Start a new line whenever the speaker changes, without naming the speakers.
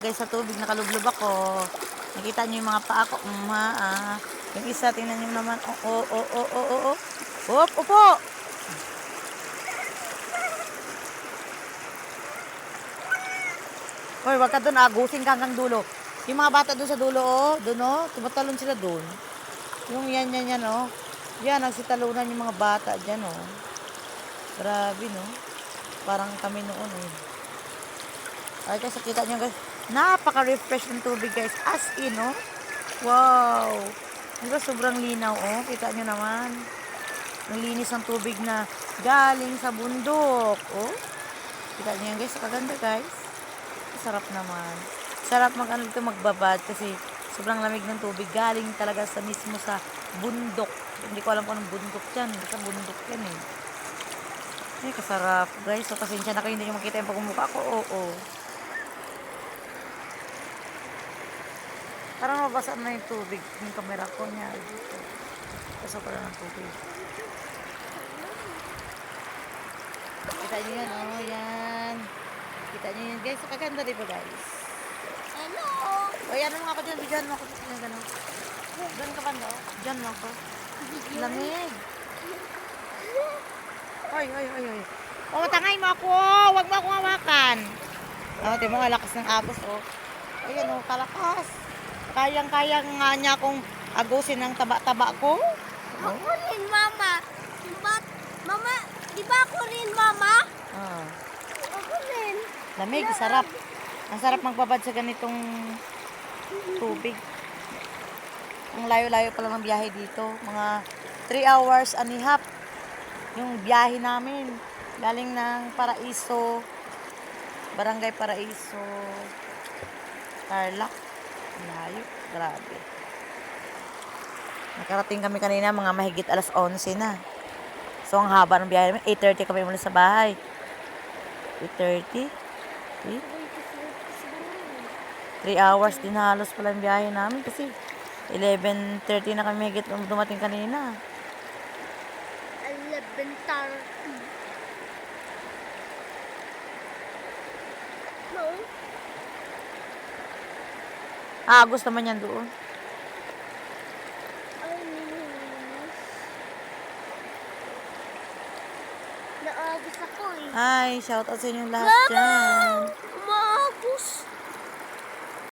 Guys, sa tubig nakalublob ako. Nakita niyo yung mga paa ko. Yung isa, tingnan niyo naman. Upo! Hoy, wag ka doon, agusin ka hanggang dulo. Yung mga bata doon sa dulo, doon, tumatalon sila doon. Yung yan, Yan, nagsitalunan yung mga bata dyan, Grabe, no? Parang kami noon, Ay, guys, kita nyo, guys. Napaka-refresh ng tubig, guys. As in, Wow! Diba, sobrang linaw, Kita nyo naman. Ang linis ng tubig na galing sa bundok, Kita nyo yan, guys. Kaganda, guys. Sarap naman. Sarap magbabad kasi sobrang lamig ng tubig. Galing talaga sa mismo sa bundok. Hindi ko alam kung anong bundok yan. Basta bundok yan, kasarap, guys. So, pasensya na kayo. Hindi nyo makita yung pagmumukha ko. Parang mabasa na yung tubig. Yung camera ko niya. Dito. Basa pala ng tubig. Kita nyo yan, yan. Kita nyo yan, guys. Kaganda, diba, guys?
Hello!
Ano mo ako dyan? Diyan mo ako. Diyan ka banda, Diyan mo ako. Lamig. Oy. Tangay mo ako. Huwag mo akong hawakan. Tingnan mo, lakas ng agos, Ayan, kalakas. Kayang-kaya nga niya akong agusin ng taba-taba ko.
Ako rin, Mama. Mama, di ba ako rin, Mama? Ako rin.
Lamig, sarap. Ang sarap magbabad sa ganitong tubig. Ang layo-layo pala ng biyahe dito. Mga 3 hours and a half. Yung biyahe namin. Galing ng Paraiso. Barangay Paraiso. Tarlac. Layo. Grabe. Nakarating kami kanina mga mahigit alas 11 na. So, ang haba ng biyahe namin. 8:30 kami mula sa bahay. 8:30. 3 hours din halos pala yung biyahe namin kasi 11:30 na kami higit dumating kanina.
11:30. No?
Gusto naman yan doon.
Naagos ako,
Hi, shout out sa inyong lahat dyan.